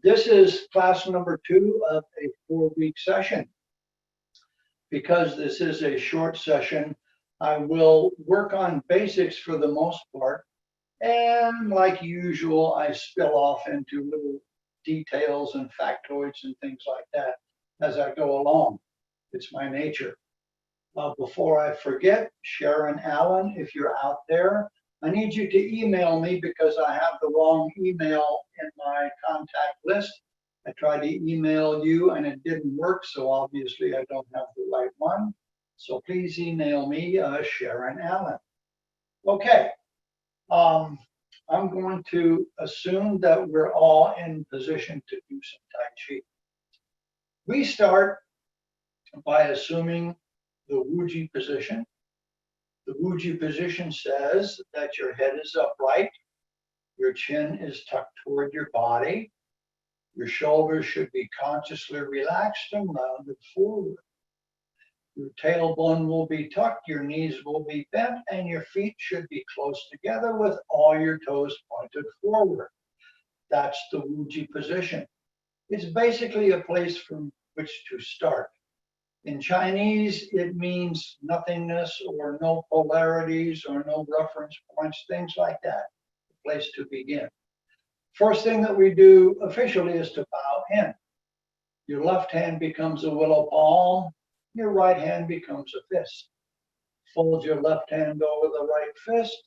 This is class number 2 of a 4-week session. Because this is a short session, I will work on basics for the most part. And like usual, I spill off into little details and factoids and things like that as I go along. It's my nature. Before I forget, Sharon Allen, if you're out there, I need you to email me because I have the wrong email in my contact list. I tried to email you and it didn't work, so obviously I don't have the right one. So please email me, Sharon Allen. Okay, I'm going to assume that we're all in position to do some Tai Chi. We start by assuming the Wuji position. The Wuji position says that your head is upright, your chin is tucked toward your body, your shoulders should be consciously relaxed and rounded forward. Your tailbone will be tucked, your knees will be bent, and your feet should be close together with all your toes pointed forward. That's the Wuji position. It's basically a place from which to start. In Chinese, it means nothingness or no polarities or no reference points, things like that, a place to begin. First thing that we do officially is to bow in. Your left hand becomes a willow palm, your right hand becomes a fist. Fold your left hand over the right fist,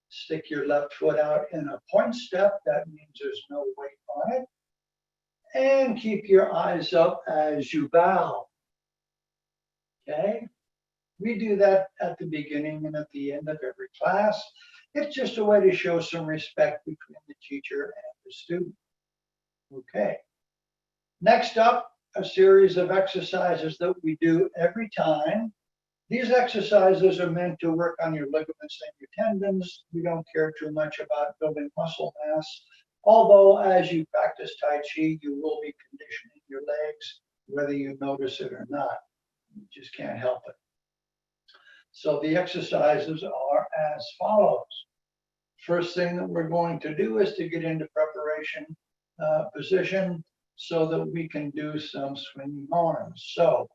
stick your left foot out in a point step, that means there's no weight on it, and keep your eyes up as you bow. Okay, we do that at the beginning and at the end of every class. It's just a way to show some respect between the teacher and the student. Okay, next up, a series of exercises that we do every time. These exercises are meant to work on your ligaments and your tendons. We don't care too much about building muscle mass, although as you practice Tai Chi, you will be conditioning your legs, whether you notice it or not. You just can't help it. So the exercises are as follows. First thing that we're going to do is to get into preparation position so that we can do some swinging arms. So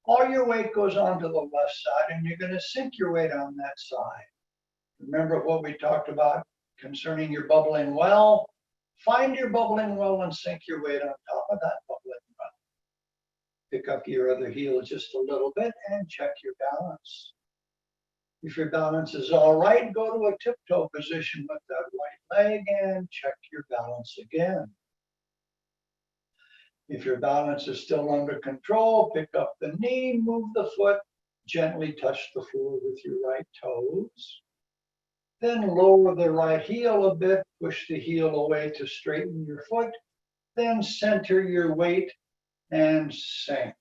all your weight goes onto the left side and you're going to sink your weight on that side. Remember what we talked about concerning your bubbling well? Find your bubbling well and sink your weight on top of that bubbling well. Pick up your other heel just a little bit and check your balance. If your balance is all right, go to a tiptoe position with that right leg and check your balance again. If your balance is still under control, pick up the knee, move the foot, gently touch the floor with your right toes. Then lower the right heel a bit, push the heel away to straighten your foot, then center your weight and sink.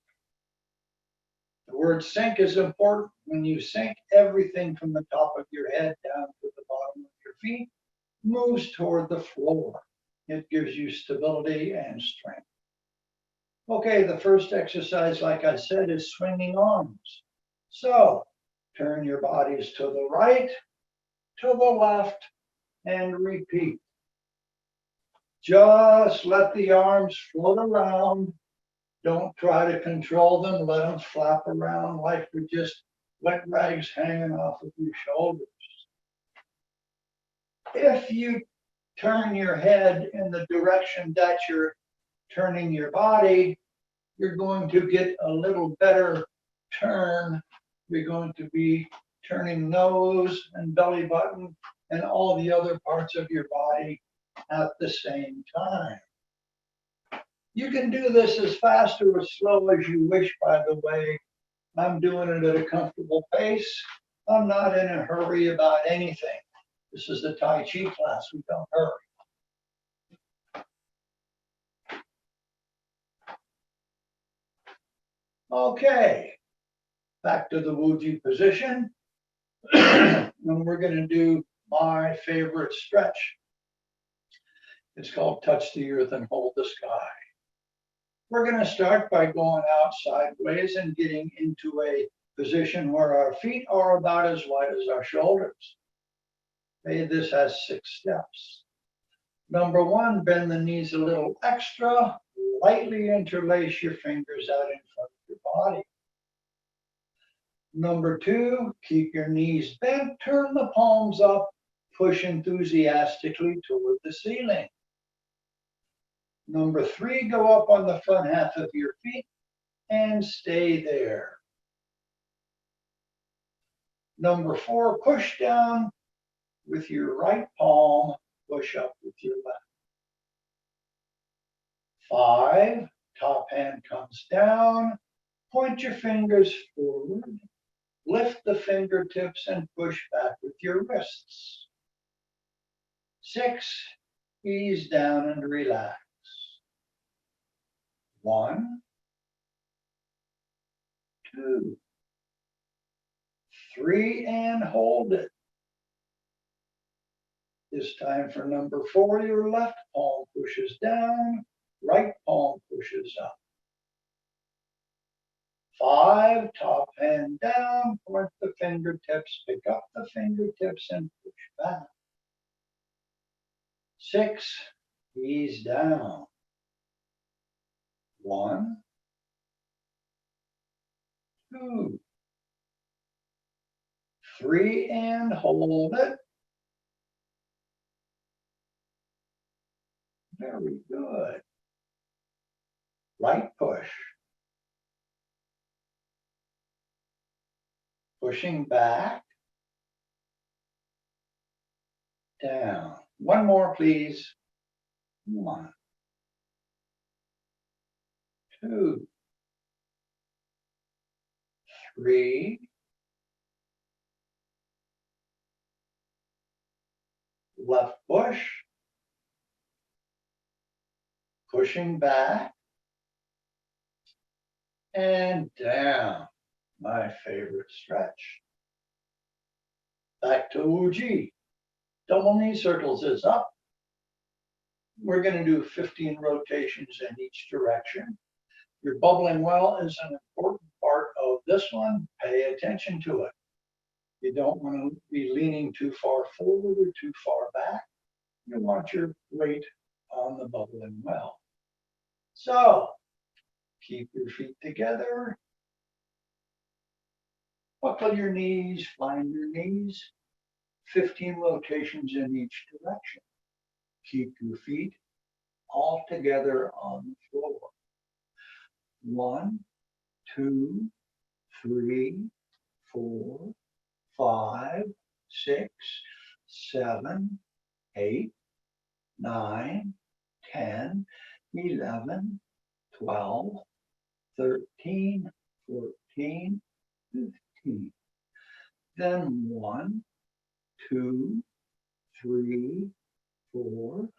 The word sink is important. When you sink, everything from the top of your head down to the bottom of your feet moves toward the floor. It gives you stability and strength. Okay, the first exercise, like I said, is swinging arms. So turn your bodies to the right, to the left, and repeat. Just let the arms float around. Don't try to control them. Let them flap around like they're just wet rags hanging off of your shoulders. If you turn your head in the direction that you're turning your body, you're going to get a little better turn. You're going to be turning nose and belly button and all the other parts of your body at the same time. You can do this as fast or as slow as you wish, by the way. I'm doing it at a comfortable pace. I'm not in a hurry about anything. This is the Tai Chi class. We don't hurry. Okay, back to the Wuji position. And we're going to do my favorite stretch. It's called touch the earth and hold the sky. We're going to start by going out sideways and getting into a position where our feet are about as wide as our shoulders. Okay, this has 6 steps. Number one, bend the knees a little extra. Lightly interlace your fingers out in front of your body. Number two, keep your knees bent, turn the palms up, push enthusiastically toward the ceiling. Number three, go up on the front half of your feet and stay there. Number four, push down with your right palm, push up with your left. 5, top hand comes down, point your fingers forward, lift the fingertips and push back with your wrists. 6, ease down and relax. 1, 2, 3, and hold it. This time for number 4, your left palm pushes down, right palm pushes up. 5, top hand down, point the fingertips, pick up the fingertips and push back. 6, ease down. 1, 2, 3, and hold it. Very good. Right push. Pushing back. Down. One more, please. 1, 2, 3. Left push. Pushing back. And down. My favorite stretch. Back to Wuji. Double knee circles is up. We're going to do 15 rotations in each direction. Your bubbling well is an important part of this one. Pay attention to it. You don't want to be leaning too far forward or too far back. You want your weight on the bubbling well. So, keep your feet together. Buckle your knees, find your knees. 15 rotations in each direction. Keep your feet all together on the floor. 1, 2, 3, 4, 5, 6, 7, 8, 9, 10, 11, 12, 13, 14, 15. Then 1, 2, 3, 4,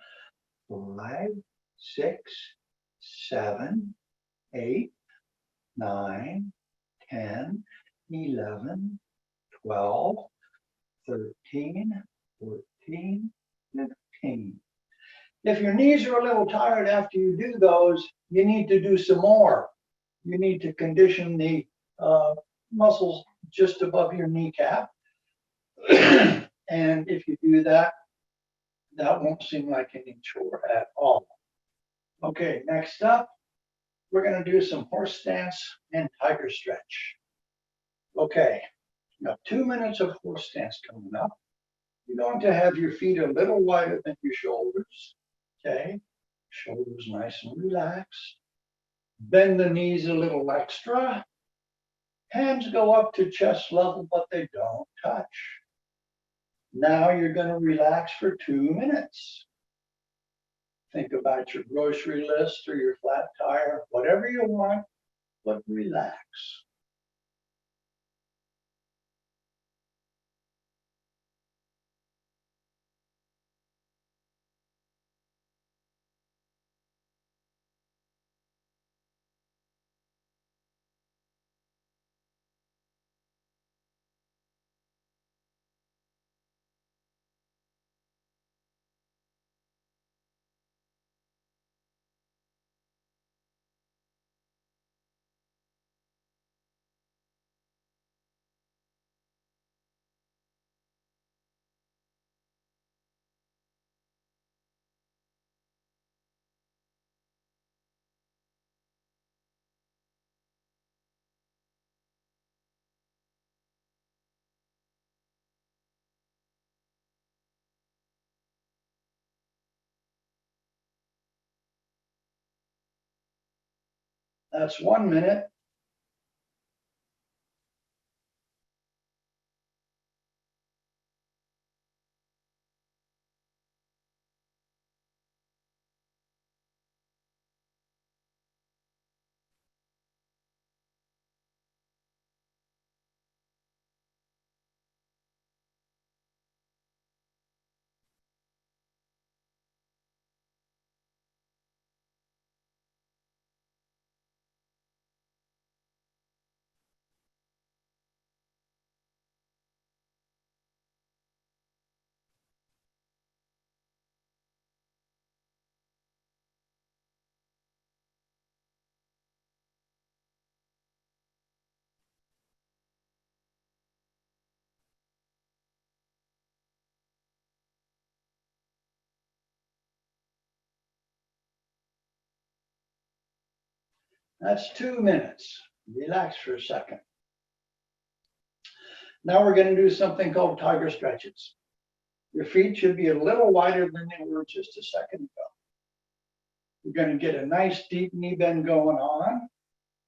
5, 6, 7, 8, 9, 10, 11, 12, 13, 14, 15. If your knees are a little tired after you do those, you need to do some more. You need to condition the muscles just above your kneecap. And if you do that, that won't seem like any chore at all. Okay, next up, we're going to do some horse stance and tiger stretch. Okay, you have 2 minutes of horse stance coming up. You're going to have your feet a little wider than your shoulders. Okay, shoulders nice and relaxed. Bend the knees a little extra. Hands go up to chest level, but they don't touch. Now you're going to relax for 2 minutes. Think about your grocery list or your flat tire, whatever you want, but relax. That's 1 minute. That's 2 minutes. Relax for a second. Now we're going to do something called tiger stretches. Your feet should be a little wider than they were just a second ago. We're going to get a nice deep knee bend going on.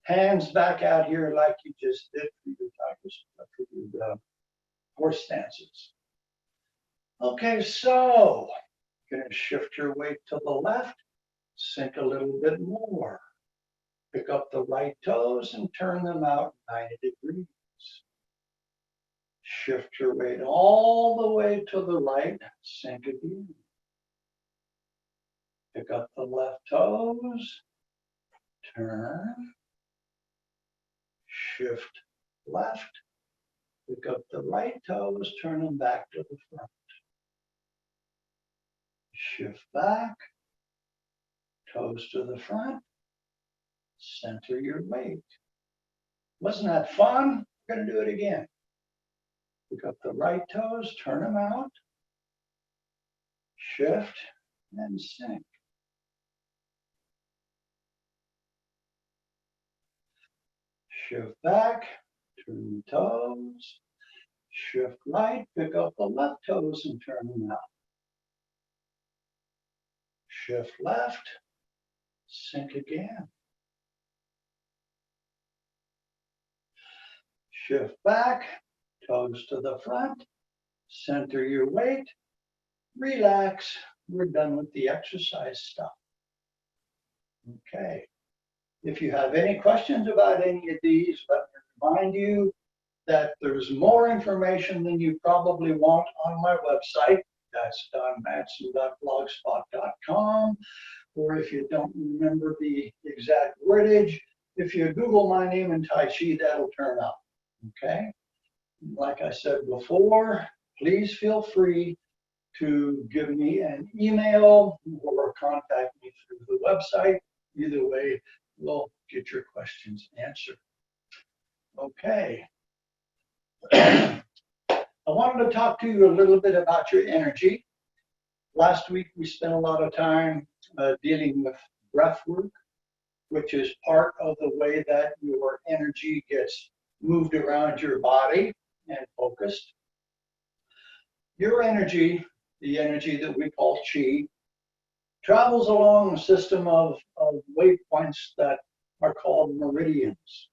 Hands back out here like you just did for your horse stances. Okay, so you're going to shift your weight to the left, sink a little bit more. Pick up the right toes and turn them out 90 degrees. Shift your weight all the way to the right, sink again. Pick up the left toes, turn, shift left, pick up the right toes, turn them back to the front. Shift back, toes to the front, center your weight. Wasn't that fun? We're going to do it again. Pick up the right toes, turn them out, shift, and sink. Shift back, turn the toes, shift right, pick up the left toes and turn them out. Shift left, sink again. Shift back, toes to the front, center your weight, relax. We're done with the exercise stuff. Okay. If you have any questions about any of these, let me remind you that there's more information than you probably want on my website. That's donmadson.blogspot.com. Or if you don't remember the exact wordage, if you Google my name and Tai Chi, that'll turn up. Okay? Like I said before, please feel free to give me an email or contact me through the website. Either way, we'll get your questions answered. Okay. I wanted to talk to you a little bit about your energy. Last week, we spent a lot of time dealing with breath work, which is part of the way that your energy gets moved around your body and focused. Your energy, the energy that we call chi, travels along a system of waypoints that are called meridians.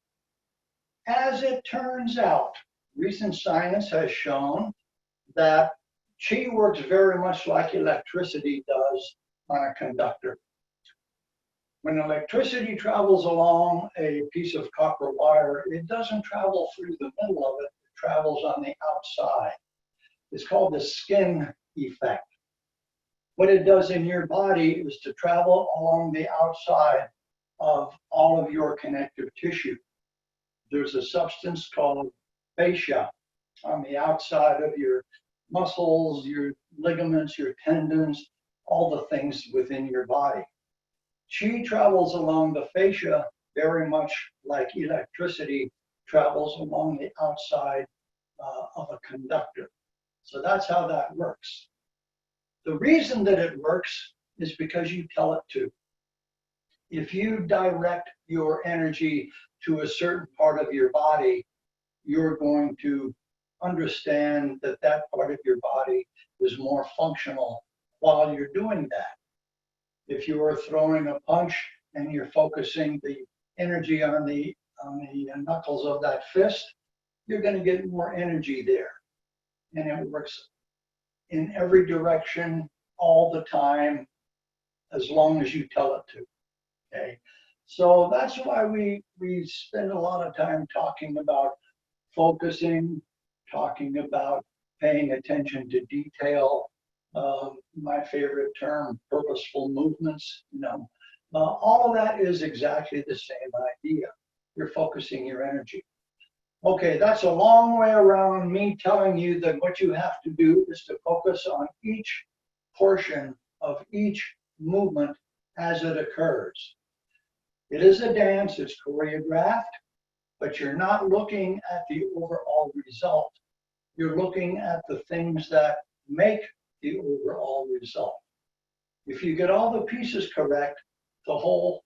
As it turns out, recent science has shown that chi works very much like electricity does on a conductor. When electricity travels along a piece of copper wire, it doesn't travel through the middle of it, it travels on the outside. It's called the skin effect. What it does in your body is to travel along the outside of all of your connective tissue. There's a substance called fascia on the outside of your muscles, your ligaments, your tendons, all the things within your body. Chi travels along the fascia very much like electricity travels along the outside of a conductor. So that's how that works. The reason that it works is because you tell it to. If you direct your energy to a certain part of your body, you're going to understand that that part of your body is more functional while you're doing that. If you are throwing a punch and you're focusing the energy on the knuckles of that fist, you're going to get more energy there. And it works in every direction all the time, as long as you tell it to. Okay. So that's why we spend a lot of time talking about focusing, talking about paying attention to detail. My favorite term, purposeful movements. All of that is exactly the same idea. You're focusing your energy. Okay, that's a long way around me telling you that what you have to do is to focus on each portion of each movement as it occurs. It is a dance, it's choreographed, but you're not looking at the overall result. You're looking at the things that make the overall result. If you get all the pieces correct, the whole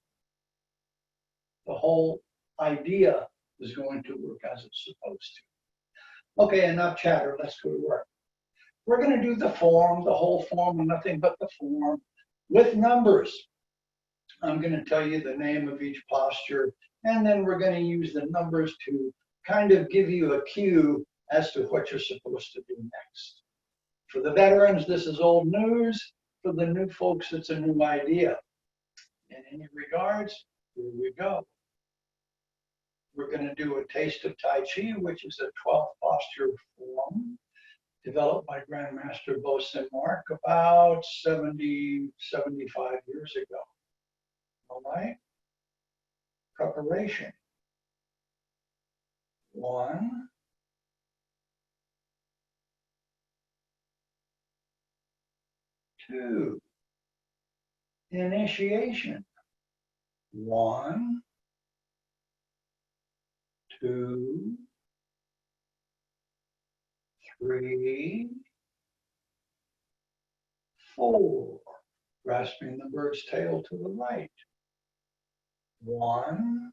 idea is going to work as it's supposed to. Okay, enough chatter, let's go to work. We're going to do the form, the whole form, and nothing but the form with numbers. I'm going to tell you the name of each posture, and then we're going to use the numbers to kind of give you a cue as to what you're supposed to do next. For the veterans, this is old news. For the new folks, it's a new idea. In any regards, here we go. We're going to do a taste of Tai Chi, which is a 12 posture form developed by Grandmaster Bo Sin Mark about 70, 75 years ago. All right. Preparation. 1, 2. Initiation. 1, 2, 3, 4. Grasping the bird's tail to the right. 1,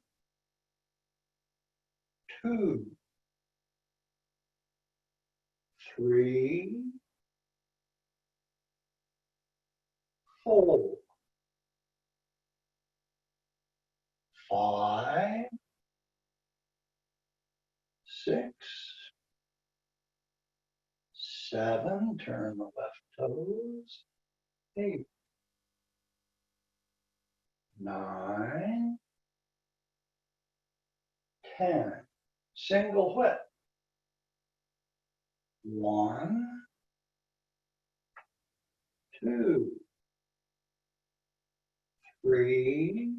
2, 3, 4, 5, 6, 7. Turn the left toes. 8, 9, 10. Single whip. 1, 2, 3,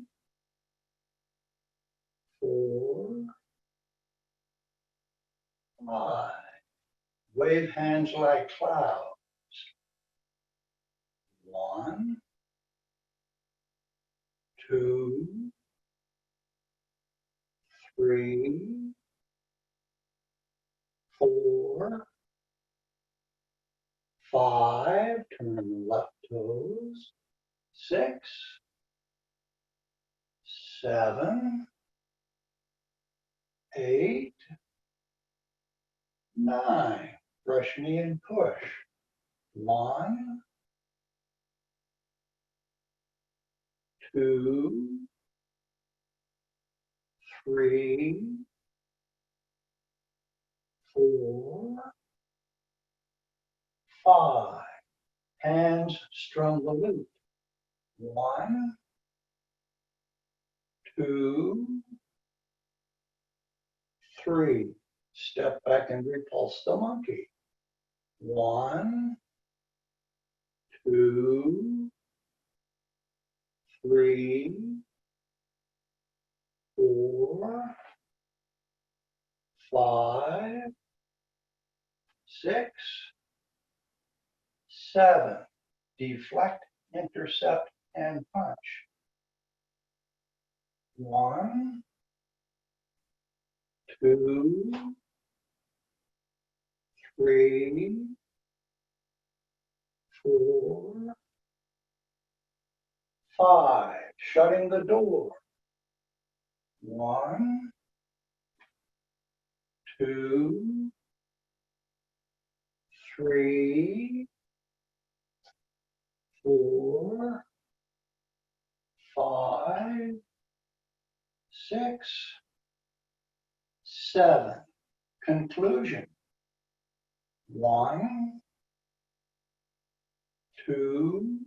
4, 5. Wave hands like clouds. 1, 2, 3, 4, 5. Turn the left toes. 6, 7, 8, 9. Brush knee and push. 1, 2, 3, 4, 5. Hands strum the loop. 1, 2, 3. Step back and repulse the monkey. 1, 2, 3, 4, 5, 6, 7. Deflect, intercept, and punch. 1, 2, 3, 4, 5. Shutting the door. 1, 2, 3, 4, 5, 6, 7. Conclusion. 1, 2,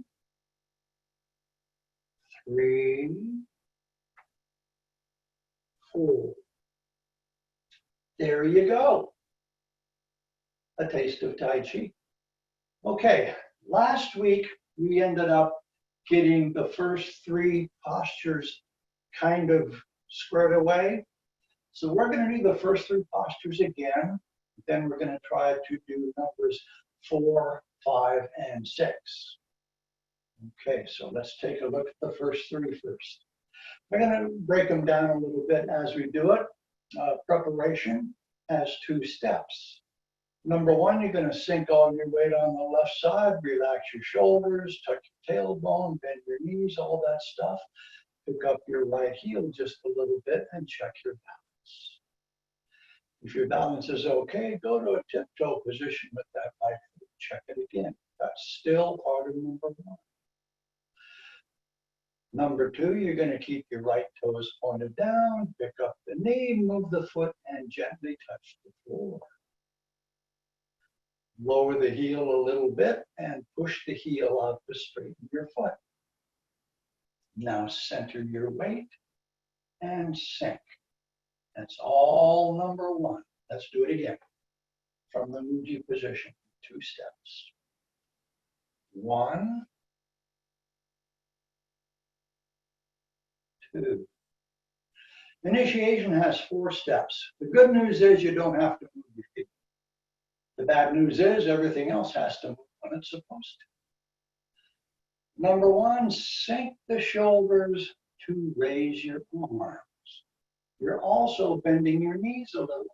3, 4. There you go. A taste of Tai Chi. Okay, last week we ended up getting the first 3 postures kind of squared away. So we're going to do the first 3 postures again. Then we're going to try to do numbers 4, 5, and 6. Okay, so let's take a look at the first 3 first. We're going to break them down a little bit as we do it. Preparation has 2 steps. Number 1, you're going to sink all your weight on the left side, relax your shoulders, tuck your tailbone, bend your knees, all that stuff. Pick up your right heel just a little bit and check your balance. If your balance is okay, go to a tiptoe position with that right foot. Check it again. That's still part of number 1. Number 2, you're going to keep your right toes pointed down, pick up the knee, move the foot, and gently touch the floor. Lower the heel a little bit and push the heel out to straighten your foot. Now center your weight and sink. That's all number 1. Let's do it again. From the Muji position, 2 steps. 1, 2. Initiation has 4 steps. The good news is you don't have to move your feet. The bad news is everything else has to move when it's supposed to. Number 1, sink the shoulders to raise your arms. You're also bending your knees a little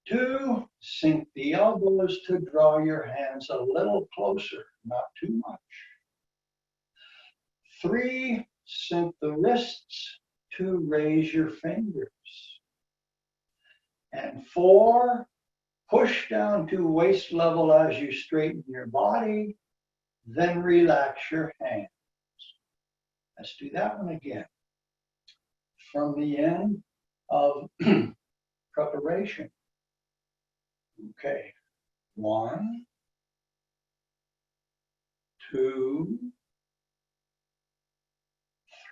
extra. 2, sink the elbows to draw your hands a little closer, not too much. 3, sink the wrists to raise your fingers. And 4, push down to waist level as you straighten your body, then relax your hands. Let's do that one again. From the end of preparation. Okay, 1, 2,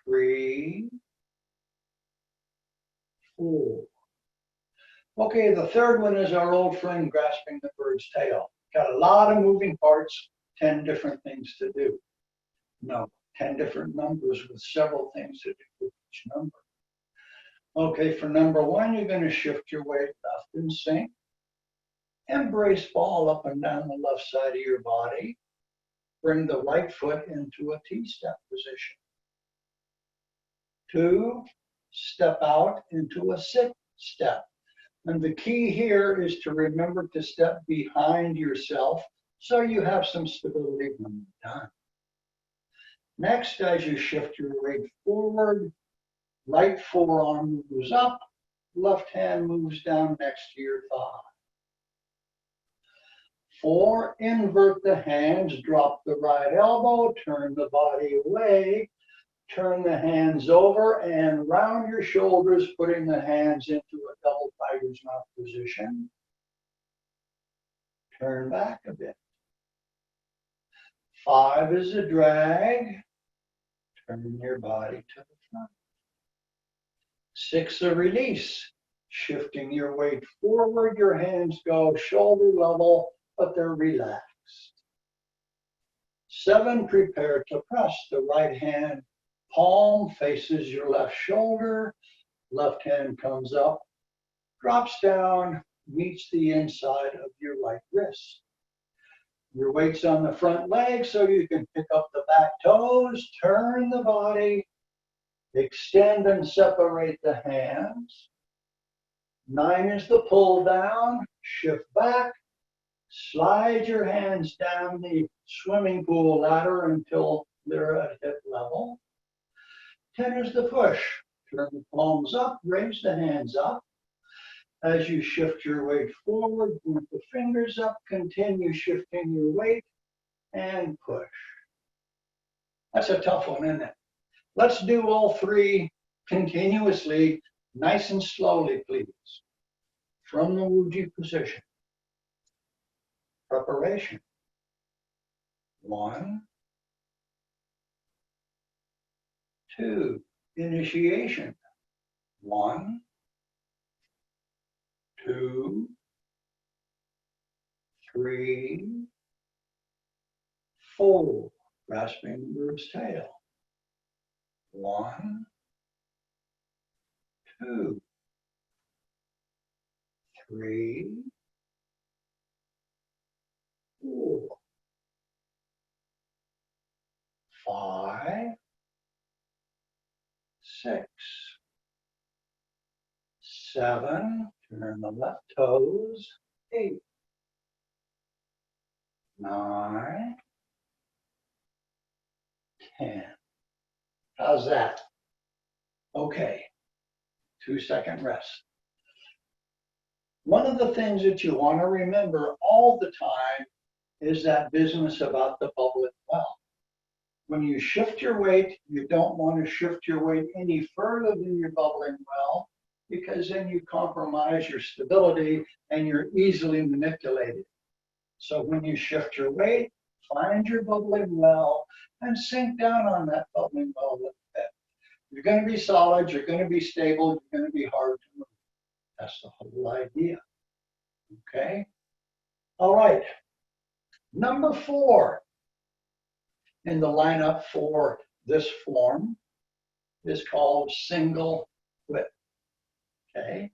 3, 4. Okay, the third one is our old friend grasping the bird's tail. Got a lot of moving parts, 10 different things to do. No, 10 different numbers with several things to do with each number. Okay, for number 1, you're going to shift your weight left and sink. Embrace ball up and down the left side of your body. Bring the right foot into a T-step position. 2, step out into a sit step. And the key here is to remember to step behind yourself so you have some stability when you're done. Next, as you shift your weight forward, right forearm moves up, left hand moves down next to your thigh. 4, invert the hands, drop the right elbow, turn the body away, turn the hands over and round your shoulders, putting the hands into a double tiger's mouth position. Turn back a bit. 5 is a drag. Turn your body to the front. 6, a release. Shifting your weight forward, your hands go shoulder level, but they're relaxed. 7, prepare to press. The right hand palm faces your left shoulder, left hand comes up, drops down, meets the inside of your right wrist. Your weight's on the front leg so you can pick up the back toes, turn the body, extend and separate the hands. 9 is the pull down, shift back, slide your hands down the swimming pool ladder until they're at hip level. 10 is the push. Turn the palms up, raise the hands up. As you shift your weight forward, point the fingers up, continue shifting your weight, and push. That's a tough one, isn't it? Let's do all three continuously, nice and slowly, please. From the Wuji position. Preparation. 1, 2. Initiation. 1, 2, 3, 4. Grasping the bird's tail. 1, 2, 3, 4, 5, 6, 7. Turn the left toes. 8, 9, 10. How's that? Okay. 2-second rest. One of the things that you want to remember all the time is that business about the bubbling well. When you shift your weight, you don't want to shift your weight any further than your bubbling well, because then you compromise your stability and you're easily manipulated. So when you shift your weight, find your bubbling well and sink down on that bubbling well a little bit. You're going to be solid, you're going to be stable, you're going to be hard to move. That's the whole idea. Okay? All right. Number 4 in the lineup for this form is called single whip. Okay?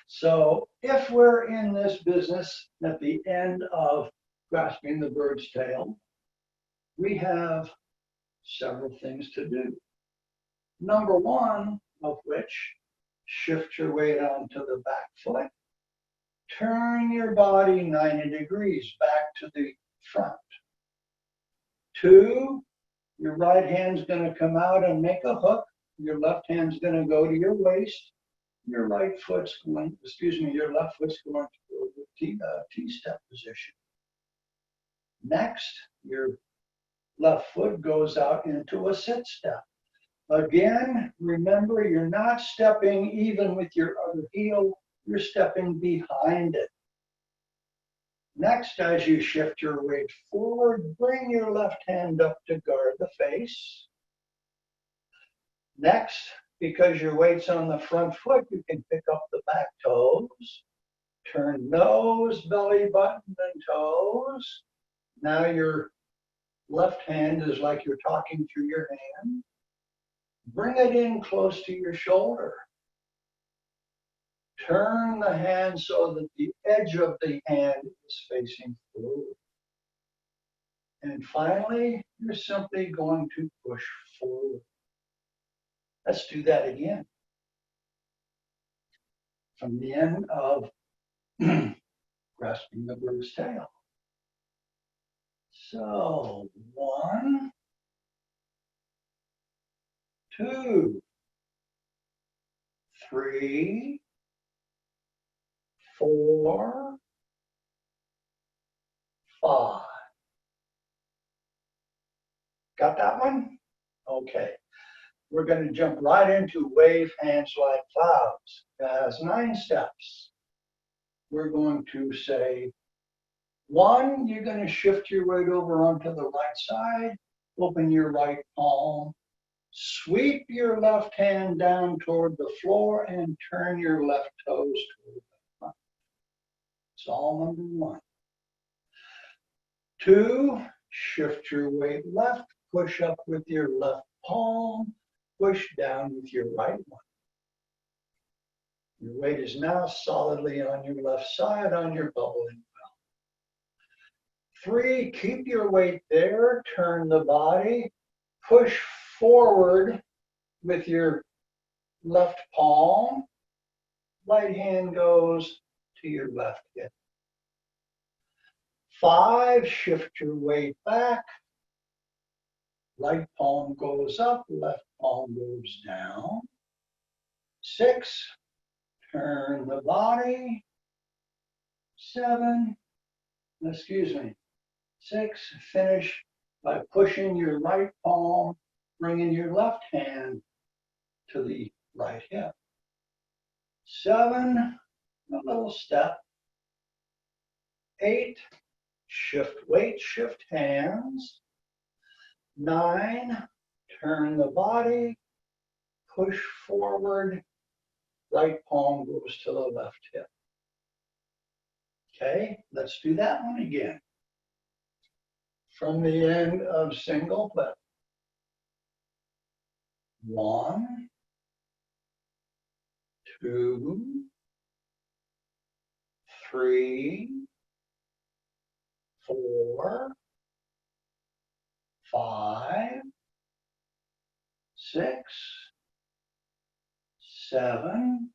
So if we're in this business at the end of grasping the bird's tail, we have several things to do. Number 1 of which, shift your weight onto the back foot. Turn your body 90 degrees back to the front. 2, your right hand's going to come out and make a hook. Your left hand's going to go to your waist. Your left foot's going to go to T-step position. Next, your left foot goes out into a sit step. Again, remember, you're not stepping even with your other heel, you're stepping behind it. Next, as you shift your weight forward, bring your left hand up to guard the face. Next, because your weight's on the front foot, you can pick up the back toes. Turn nose, belly button, and toes. Now your left hand is like you're talking through your hand. Bring it in close to your shoulder. Turn the hand so that the edge of the hand is facing forward. And finally, you're simply going to push forward. Let's do that again. From the end of grasping the bird's tail. So 1, 2, 3, 4, 5. Got that one? Okay. We're going to jump right into wave hands like clouds. It has 9 steps. We're going to say 1, you're going to shift your weight over onto the right side, open your right palm, sweep your left hand down toward the floor and turn your left toes toward the front. It's all number 1. 2, shift your weight left, push up with your left palm, push down with your right one. Your weight is now solidly on your left side on your bubbling well. 3, keep your weight there, turn the body, push forward with your left palm, right hand goes to your left hip. 5, shift your weight back, right palm goes up, left palm goes down. 6, turn the body. 6, finish by pushing your right palm bringing your left hand to the right hip. 7, a little step. 8, shift weight, shift hands. 9, turn the body, push forward, right palm goes to the left hip. Okay, let's do that one again. From the end of single whip. 1, 2, 3, 4, 5, 6, 7,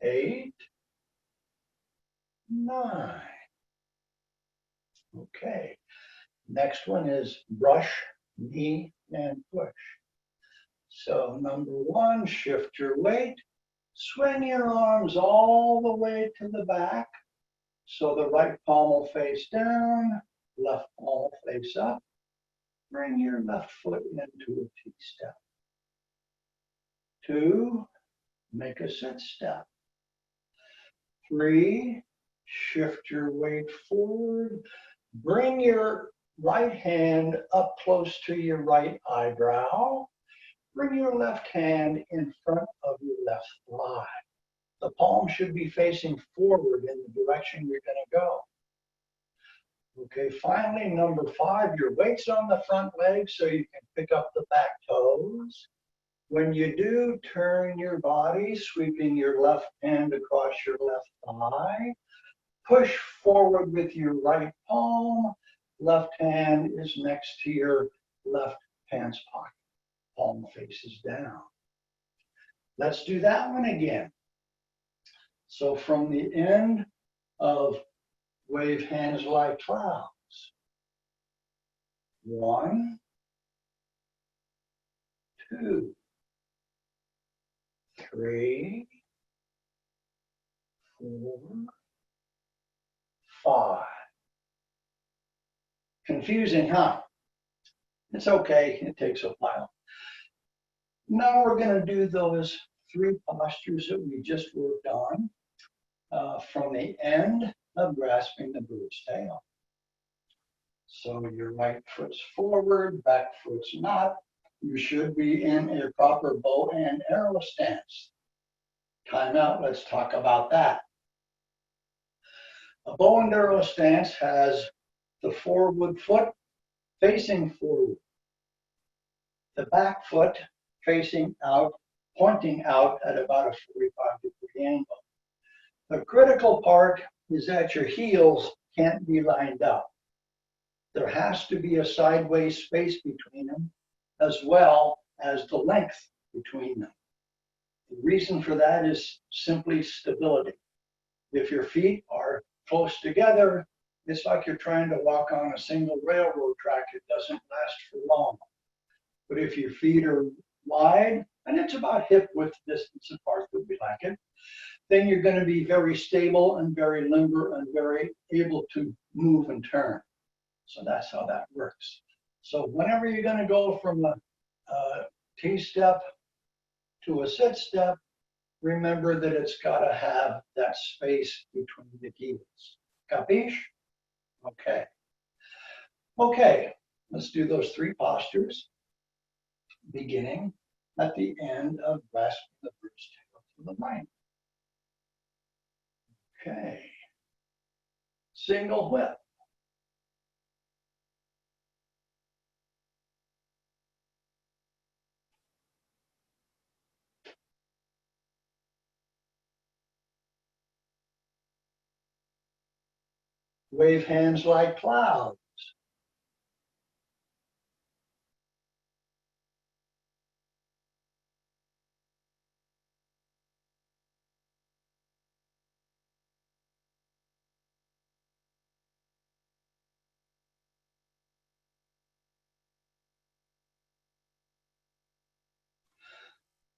8, 9. Okay. Next one is brush, knee, and push. So number 1, shift your weight. Swing your arms all the way to the back. So the right palm will face down, left palm will face up. Bring your left foot into a T-step. 2, make a sit step. 3, shift your weight forward. Bring your right hand up close to your right eyebrow. Bring your left hand in front of your left thigh. The palm should be facing forward in the direction you're going to go. Okay, finally, number 5, your weight's on the front leg so you can pick up the back toes. When you do, turn your body, sweeping your left hand across your left thigh. Push forward with your right palm. Left hand is next to your left pants pocket. Palm faces down. Let's do that one again. So from the end of wave hands like clouds. 1, 2, 3, 4, 5. Confusing, huh? It's okay, it takes a while. Now we're going to do those 3 postures that we just worked on from the end of grasping the bird's tail. So your right foot's forward, back foot's not. You should be in a proper bow and arrow stance. Time out, let's talk about that. A bow and arrow stance has the forward foot facing forward, the back foot facing out, pointing out at about a 45-degree angle. The critical part is that your heels can't be lined up. There has to be a sideways space between them, as well as the length between them. The reason for that is simply stability. If your feet are close together, it's like you're trying to walk on a single railroad track. It doesn't last for long. But if your feet are wide, and it's about hip width distance apart that we like it, then you're going to be very stable and very limber and very able to move and turn. So that's how that works. So whenever you're going to go from a T-step to a sit step, remember that it's got to have that space between the heels. Capiche? Okay. Okay, let's do those 3 postures, beginning at the end of grasping the bird's tail to the right. Okay. Single whip. Wave hands like clouds.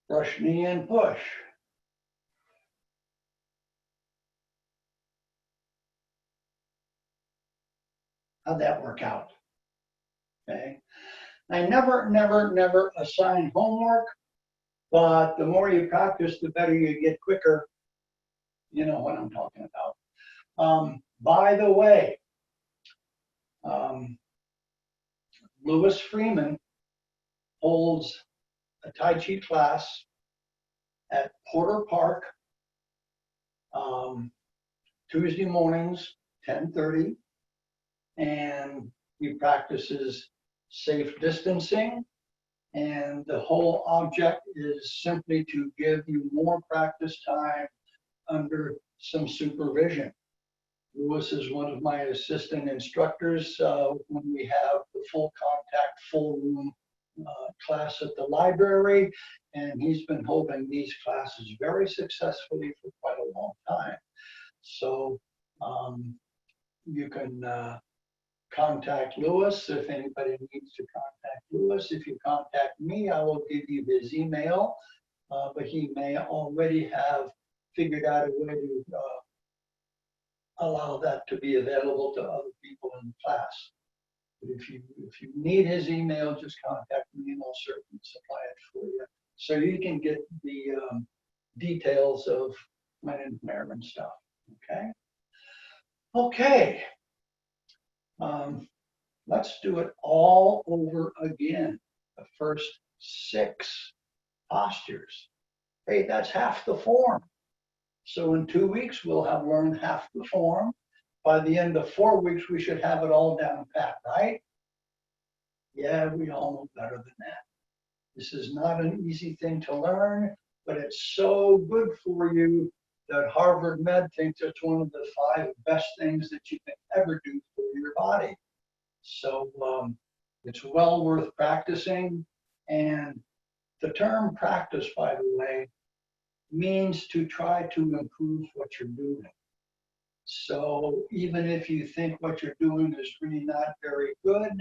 Brush knee and push. How'd that work out? Okay. I never assign homework, but the more you practice, the better you get quicker. You know what I'm talking about. By the way, Louis Freeman holds a Tai Chi class at Porter Park, Tuesday mornings, 10:30, and he practices safe distancing. And the whole object is simply to give you more practice time under some supervision. Louis is one of my assistant instructors when we have the full contact, full room class at the library, and he's been holding these classes very successfully for quite a long time. So you can contact Louis if anybody needs to contact Louis. If you contact me, I will give you his email, but he may already have figured out a way to allow that to be available to other people in the class. But if you need his email, just contact me and I'll certainly supply it for you. So you can get the details of my and stuff, okay? Okay, let's do it all over again. The first 6 postures. Hey, that's half the form. So in 2 weeks, we'll have learned half the form. By the end of 4 weeks, we should have it all down pat, right? Yeah, we all know better than that. This is not an easy thing to learn, but it's so good for you that Harvard Med thinks it's one of the 5 best things that you can ever do for your body. So it's well worth practicing. And the term practice, by the way, means to try to improve what you're doing. So even if you think what you're doing is really not very good,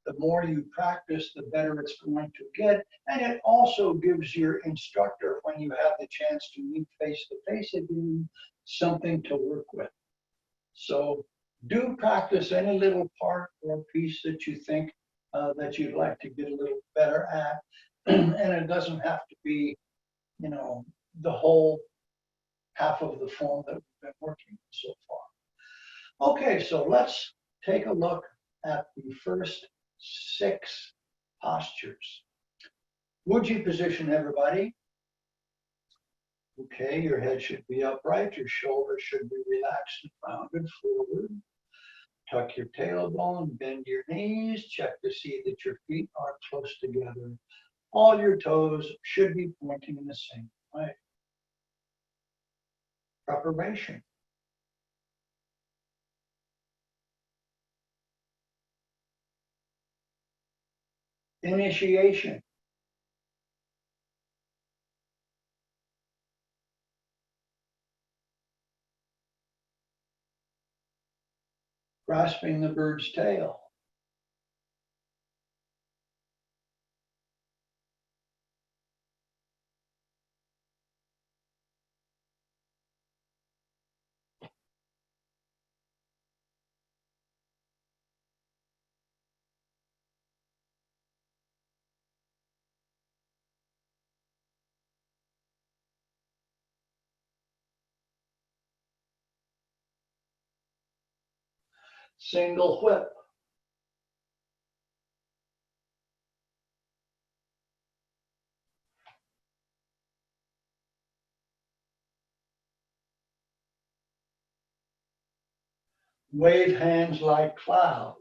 the more you practice, the better it's going to get. And it also gives your instructor, when you have the chance to meet face to face again, something to work with. So do practice any little part or piece that you think that you'd like to get a little better at. And it doesn't have to be, you know, the whole half of the form that we've been working so far. Okay, so let's take a look at the first 6 postures. Wuji position, everybody. Okay, your head should be upright, your shoulders should be relaxed and rounded forward. Tuck your tailbone, bend your knees, check to see that your feet are close together. All your toes should be pointing in the same way. Preparation. Initiation. Grasping the bird's tail. Single whip. Wave hands like clouds.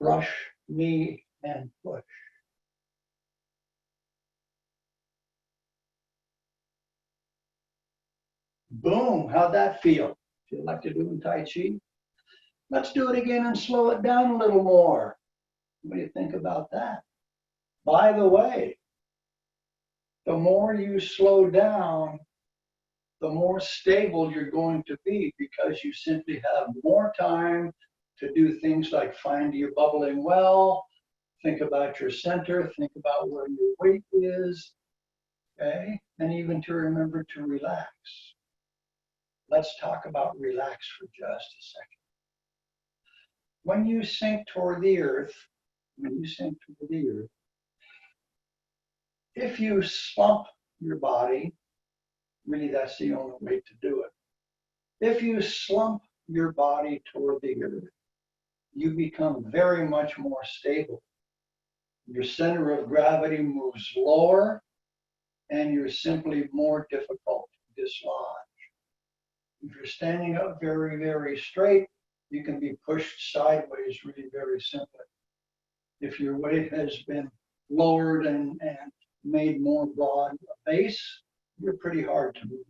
Brush, knee, and push. Boom, how'd that feel? Feel like you're doing Tai Chi? Let's do it again and slow it down a little more. What do you think about that? By the way, the more you slow down, the more stable you're going to be, because you simply have more time to do things like find your bubbling well, think about your center, think about where your weight is, okay? And even to remember to relax. Let's talk about relax for just a second. When you sink toward the earth, if you slump your body, really that's the only way to do it. If you slump your body toward the earth, you become very much more stable. Your center of gravity moves lower, and you're simply more difficult to dislodge. If you're standing up very, very straight, you can be pushed sideways really very simply. If your weight has been lowered and made more broad base, you're pretty hard to move.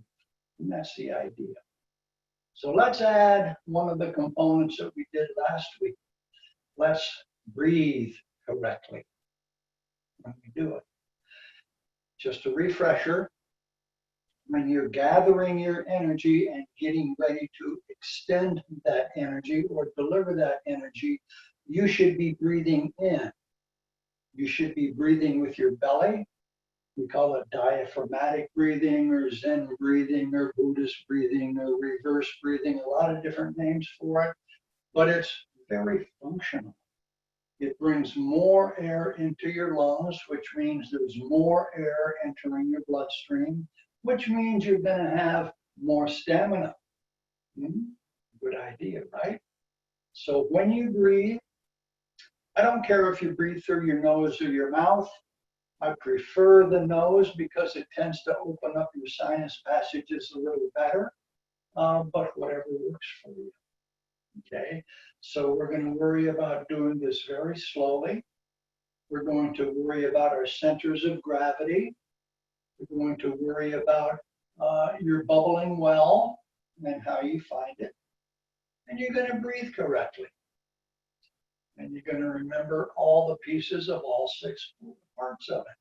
And that's the idea. So let's add one of the components that we did last week. Let's breathe correctly when we do it. Just a refresher, when you're gathering your energy and getting ready to extend that energy or deliver that energy, you should be breathing in. You should be breathing with your belly. We call it diaphragmatic breathing or Zen breathing or Buddhist breathing or reverse breathing, a lot of different names for it, but it's very functional. It brings more air into your lungs, which means there's more air entering your bloodstream, which means you're going to have more stamina. Good idea, right? So when you breathe, I don't care if you breathe through your nose or your mouth. I prefer the nose because it tends to open up your sinus passages a little better, but whatever works for you. Okay, so we're going to worry about doing this very slowly. We're going to worry about our centers of gravity. We're going to worry about your bubbling well and how you find it. And you're going to breathe correctly. And you're going to remember all the pieces of all 6 parts of it.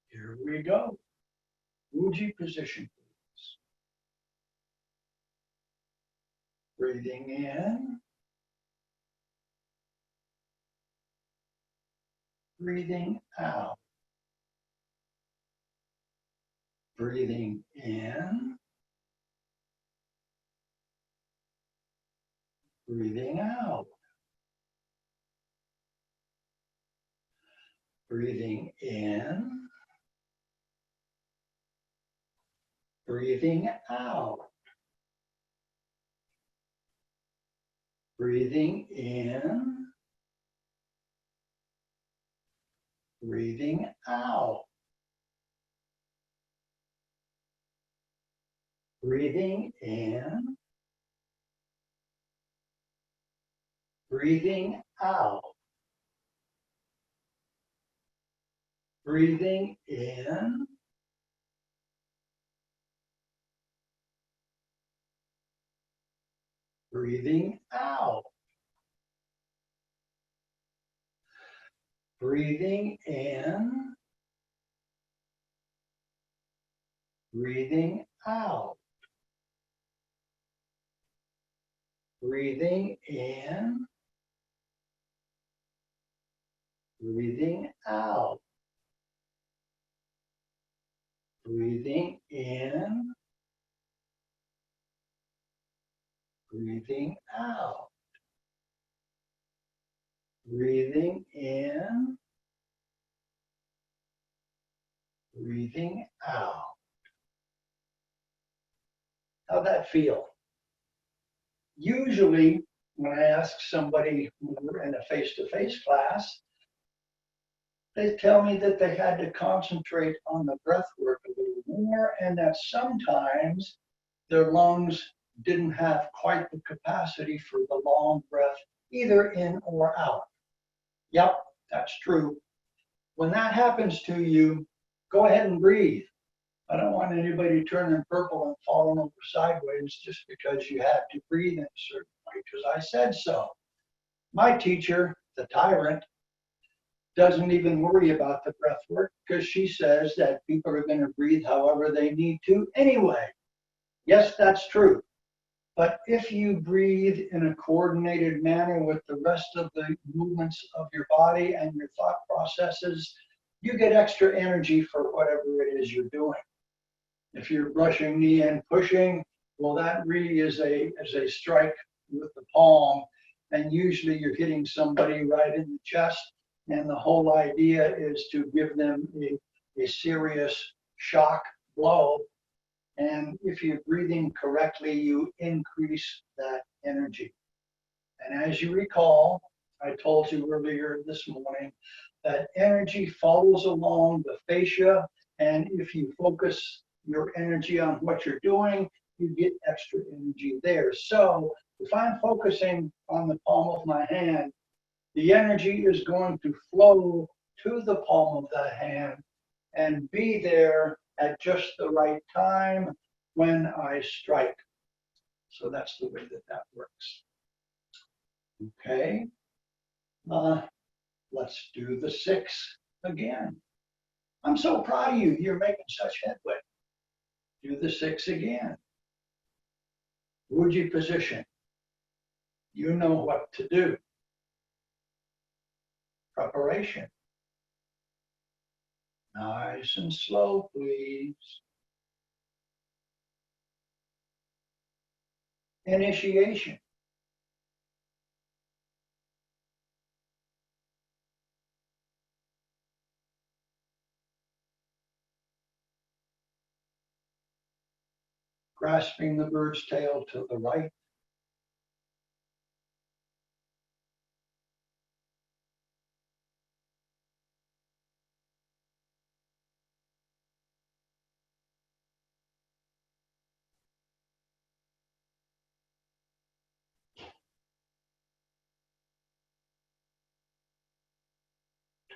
Here we go. Uji position, please. Breathing in. Breathing out. Breathing in. Breathing out. Breathing in. Breathing out. Breathing in. Breathing out. Breathing in. Breathing out. Breathing in. Breathing out. Breathing in. Breathing out. Breathing in. Breathing out. Breathing in. Breathing out. Breathing in. Breathing out. How'd that feel? Usually, when I ask somebody when we're in a face-to-face class, they tell me that they had to concentrate on the breath work a little more and that sometimes their lungs didn't have quite the capacity for the long breath, either in or out. Yep, that's true. When that happens to you, go ahead and breathe. I don't want anybody turning purple and falling over sideways just because you have to breathe in a certain way, because I said so. My teacher, the tyrant, doesn't even worry about the breath work because she says that people are going to breathe however they need to anyway. Yes, that's true. But if you breathe in a coordinated manner with the rest of the movements of your body and your thought processes, you get extra energy for whatever it is you're doing. If you're brushing knee and pushing, well, that really is a strike with the palm. And usually you're hitting somebody right in the chest. And the whole idea is to give them a serious shock blow. And if you're breathing correctly, you increase that energy. And as you recall, I told you earlier this morning that energy follows along the fascia. And if you focus your energy on what you're doing, you get extra energy there. So if I'm focusing on the palm of my hand, the energy is going to flow to the palm of that hand and be there at just the right time when I strike. So that's the way that that works. Okay, let's do the 6 again. I'm so proud of you. You're making such headway. Do the 6 again. Wuji position. You know what to do. Preparation. Nice and slow, please. Initiation. Grasping the bird's tail to the right.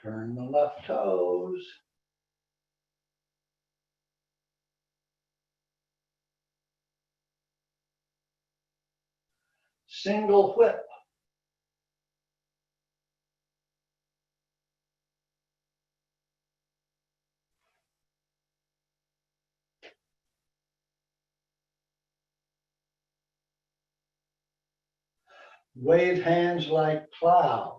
Turn the left toes. Single whip. Wave hands like clouds.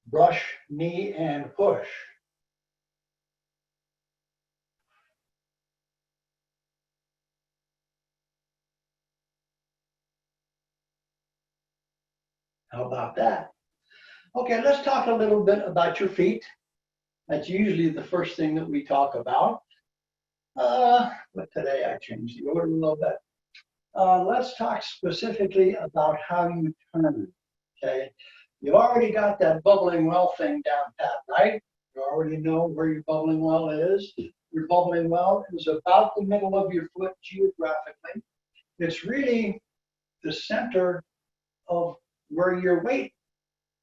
Brush, knee, and push. How about that? Okay, let's talk a little bit about your feet. That's usually the first thing that we talk about. But today I changed the order a little bit. Let's talk specifically about how you turn, okay? You already got that bubbling well thing down pat, right? You already know where your bubbling well is. Your bubbling well is about the middle of your foot geographically. It's really the center of where your weight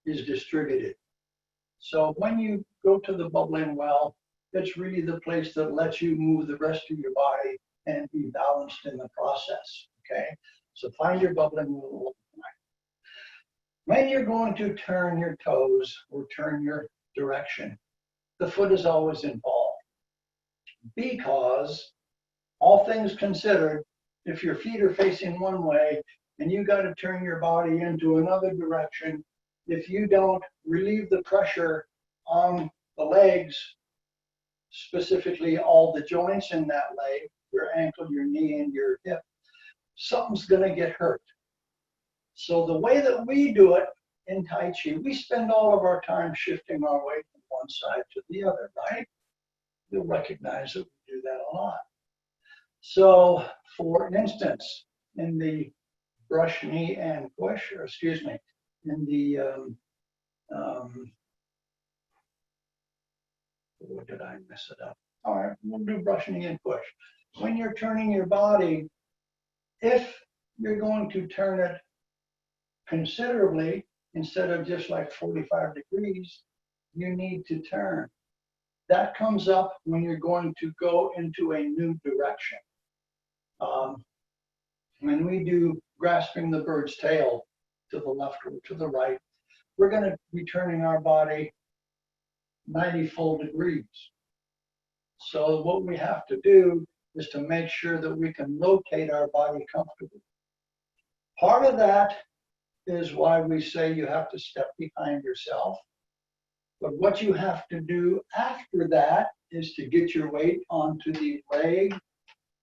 is distributed. So when you go to the bubbling well, it's really the place that lets you move the rest of your body and be balanced in the process, okay? So find your bubbling well all the time. When you're going to turn your toes or turn your direction, the foot is always involved because all things considered, if your feet are facing one way and you got to turn your body into another direction, if you don't relieve the pressure on the legs, specifically all the joints in that leg, your ankle, your knee, and your hip, something's going to get hurt. So the way that we do it in Tai Chi, we spend all of our time shifting our weight from one side to the other, right? You'll recognize that we do that a lot. So for instance, in the brush, knee, and push, or excuse me, in the, what did I mess it up? All right, we'll do brush, knee, and push. When you're turning your body, if you're going to turn it considerably, instead of just like 45 degrees, you need to turn That comes up when you're going to go into a new direction. When we do grasping the bird's tail to the left or to the right, we're going to be turning our body 90 full degrees. So what we have to do is to make sure that we can rotate our body comfortably. Part of that is why we say you have to step behind yourself. But what you have to do after that is to get your weight onto the leg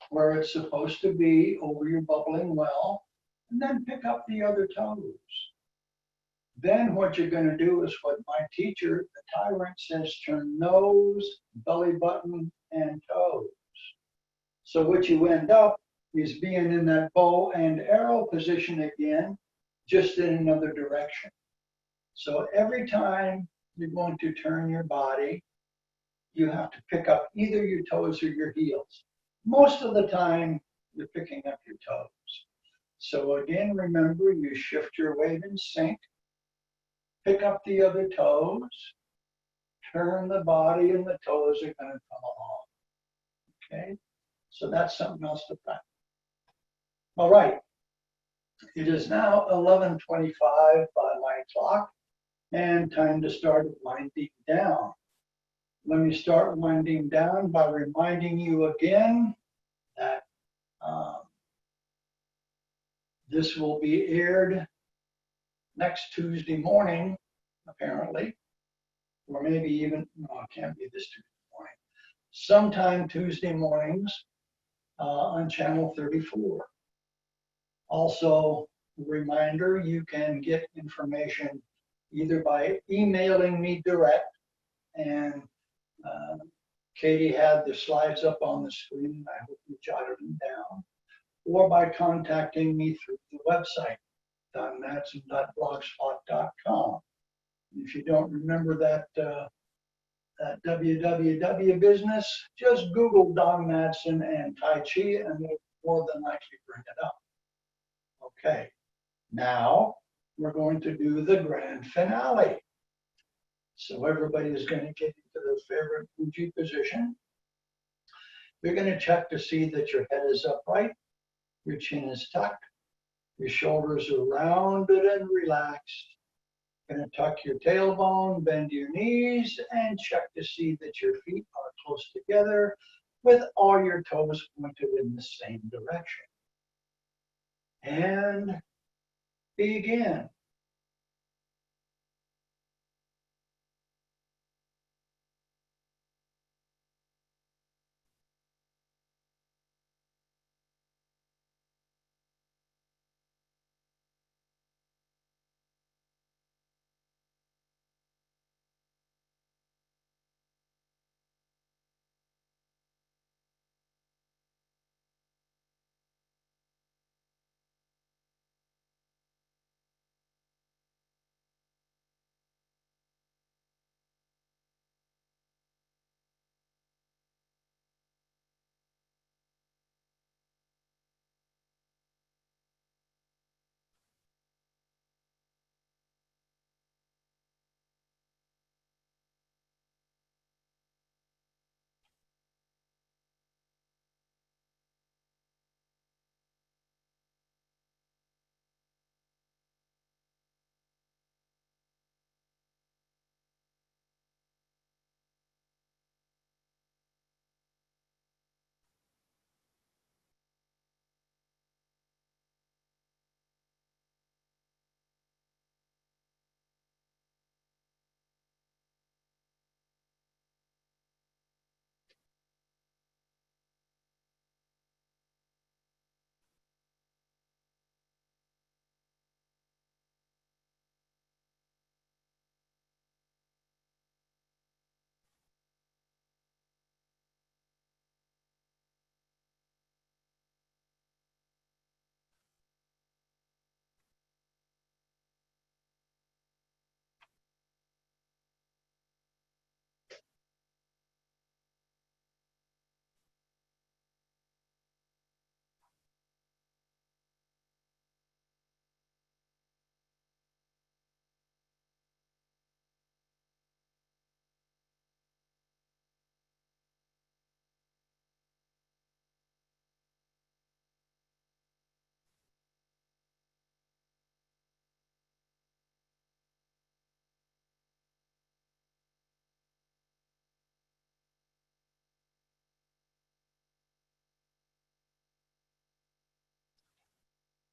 where it's supposed to be over your bubbling well, and then pick up the other toes. Then what you're going to do is what my teacher, the Tyrant, says, turn nose, belly button, and toes. So what you end up is being in that bow and arrow position again, just in another direction. So every time you're going to turn your body, you have to pick up either your toes or your heels. Most of the time, you're picking up your toes. So again, remember, you shift your weight in sync, pick up the other toes, turn the body, and the toes are going to come along. Okay? So that's something else to practice. All right. It is now 11:25 by my clock, and time to start winding down. Let me start winding down by reminding you again that this will be aired next Tuesday morning, apparently, or maybe even, no, it can't be this Tuesday morning, sometime Tuesday mornings on channel 34. Also, a reminder, you can get information either by emailing me direct, and Katie had the slides up on the screen. I hope you jotted them down, or by contacting me through the website, donmadson.blogspot.com. If you don't remember that www business, just Google Don Madson and Tai Chi, and it'll more than likely bring it up. Okay, now we're going to do the grand finale. So everybody is going to get into their favorite Fuji position. You're going to check to see that your head is upright, your chin is tucked, your shoulders are rounded and relaxed. You're going to tuck your tailbone, bend your knees, and check to see that your feet are close together with all your toes pointed in the same direction. And begin.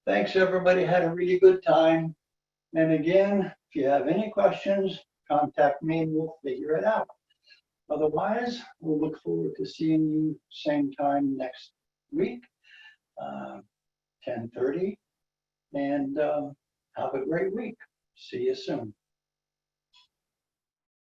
Thanks, everybody. Had a really good time. And again, if you have any questions, contact me and we'll figure it out. Otherwise, we'll look forward to seeing you same time next week, 10:30. And have a great week. See you soon.